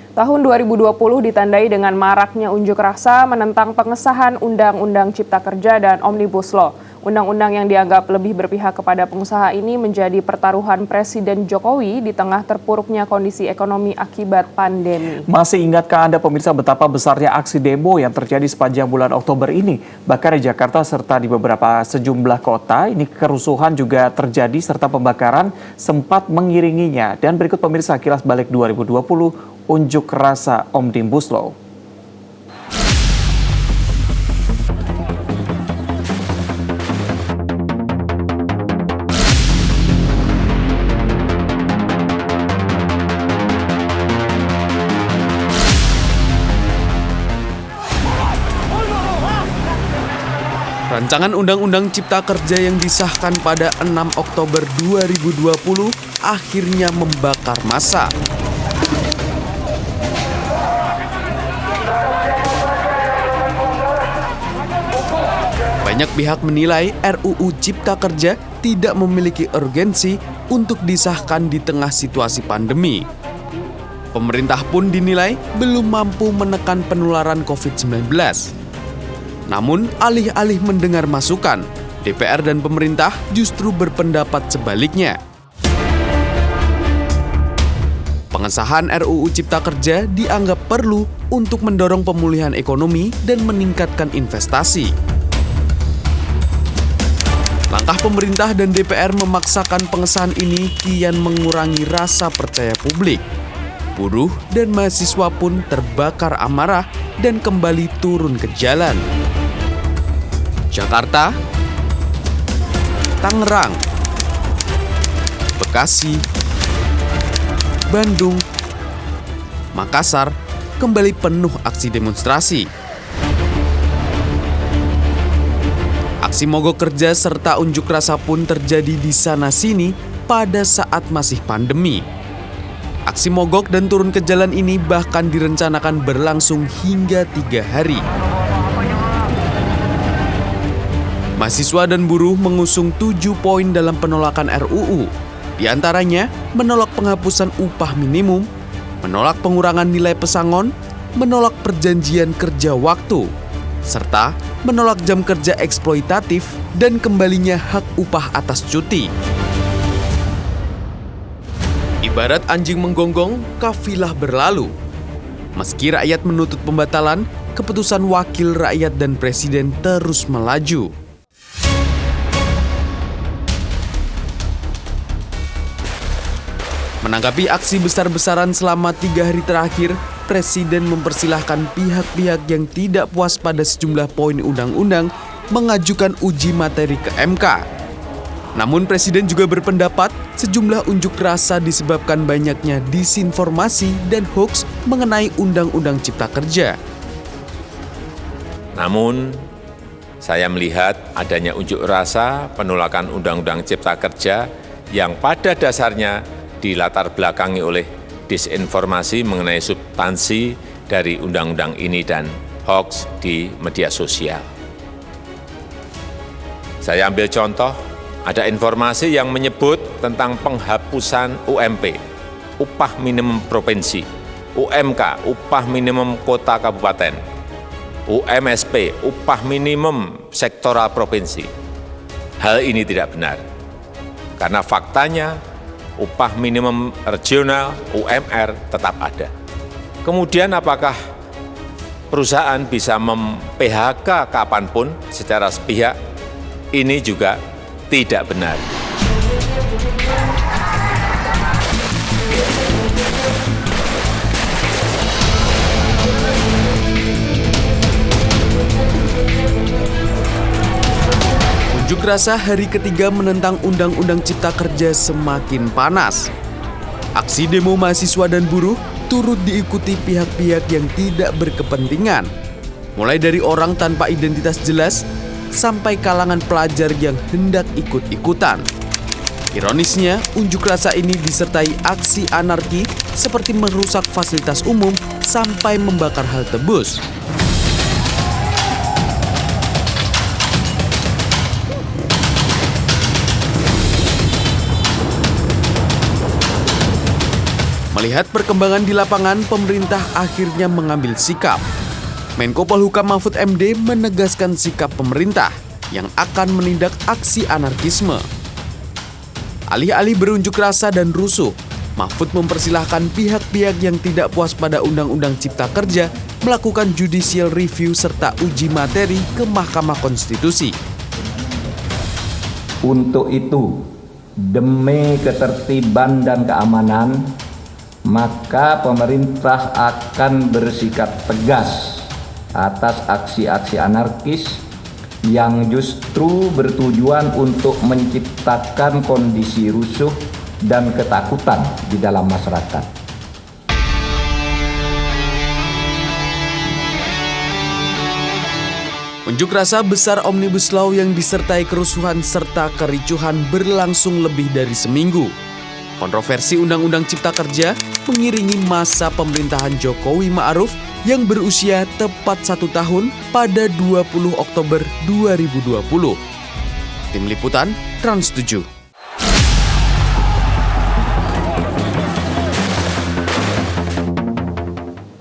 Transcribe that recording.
Tahun 2020 ditandai dengan maraknya unjuk rasa menentang pengesahan Undang-Undang Cipta Kerja dan Omnibus Law. Undang-undang yang dianggap lebih berpihak kepada pengusaha ini menjadi pertaruhan Presiden Jokowi di tengah terpuruknya kondisi ekonomi akibat pandemi. Masih ingatkah Anda pemirsa betapa besarnya aksi demo yang terjadi sepanjang bulan Oktober ini? Bahkan di Jakarta serta di beberapa sejumlah kota, ini kerusuhan juga terjadi serta pembakaran sempat mengiringinya. Dan berikut pemirsa kilas balik 2020 unjuk rasa Omnibus Law. Rancangan Undang-Undang Cipta Kerja yang disahkan pada 6 Oktober 2020 akhirnya membakar massa. Banyak pihak menilai RUU Cipta Kerja tidak memiliki urgensi untuk disahkan di tengah situasi pandemi. Pemerintah pun dinilai belum mampu menekan penularan COVID-19. Namun, alih-alih mendengar masukan, DPR dan pemerintah justru berpendapat sebaliknya. Pengesahan RUU Cipta Kerja dianggap perlu untuk mendorong pemulihan ekonomi dan meningkatkan investasi. Langkah pemerintah dan DPR memaksakan pengesahan ini kian mengurangi rasa percaya publik. Buruh dan mahasiswa pun terbakar amarah dan kembali turun ke jalan. Jakarta, Tangerang, Bekasi, Bandung, Makassar kembali penuh aksi demonstrasi. Aksi mogok kerja serta unjuk rasa pun terjadi di sana-sini pada saat masih pandemi. Aksi mogok dan turun ke jalan ini bahkan direncanakan berlangsung hingga 3 hari. Mahasiswa dan buruh mengusung 7 poin dalam penolakan RUU. Di antaranya, menolak penghapusan upah minimum, menolak pengurangan nilai pesangon, menolak perjanjian kerja waktu, serta menolak jam kerja eksploitatif dan kembalinya hak upah atas cuti. Ibarat anjing menggonggong, kafilah berlalu. Meski rakyat menuntut pembatalan, keputusan wakil rakyat dan presiden terus melaju. Menanggapi aksi besar-besaran selama 3 hari terakhir, Presiden mempersilahkan pihak-pihak yang tidak puas pada sejumlah poin undang-undang mengajukan uji materi ke MK. Namun Presiden juga berpendapat sejumlah unjuk rasa disebabkan banyaknya disinformasi dan hoaks mengenai Undang-Undang Cipta Kerja. Namun, saya melihat adanya unjuk rasa penolakan Undang-Undang Cipta Kerja yang pada dasarnya dilatar belakangi oleh disinformasi mengenai substansi dari undang-undang ini dan hoaks di media sosial. Saya ambil contoh, ada informasi yang menyebut tentang penghapusan UMP, upah minimum provinsi, UMK, upah minimum kota kabupaten, UMSP, upah minimum sektoral provinsi. Hal ini tidak benar, karena faktanya upah minimum regional, UMR, tetap ada. Kemudian apakah perusahaan bisa mem-PHK kapanpun secara sepihak? Ini juga tidak benar. Unjuk rasa hari ketiga menentang Undang-Undang Cipta Kerja semakin panas. Aksi demo mahasiswa dan buruh turut diikuti pihak-pihak yang tidak berkepentingan, mulai dari orang tanpa identitas jelas sampai kalangan pelajar yang hendak ikut-ikutan. Ironisnya, unjuk rasa ini disertai aksi anarki seperti merusak fasilitas umum sampai membakar halte bus. Melihat perkembangan di lapangan, pemerintah akhirnya mengambil sikap. Menko Polhukam Mahfud MD menegaskan sikap pemerintah yang akan menindak aksi anarkisme. Alih-alih berunjuk rasa dan rusuh, Mahfud mempersilahkan pihak-pihak yang tidak puas pada Undang-Undang Cipta Kerja melakukan judicial review serta uji materi ke Mahkamah Konstitusi. Untuk itu, demi ketertiban dan keamanan, maka pemerintah akan bersikap tegas atas aksi-aksi anarkis yang justru bertujuan untuk menciptakan kondisi rusuh dan ketakutan di dalam masyarakat. Unjuk rasa besar Omnibus Law yang disertai kerusuhan serta kericuhan berlangsung lebih dari seminggu. Kontroversi Undang-Undang Cipta Kerja mengiringi masa pemerintahan Jokowi Ma'ruf yang berusia tepat 1 tahun pada 20 Oktober 2020. Tim Liputan Trans 7.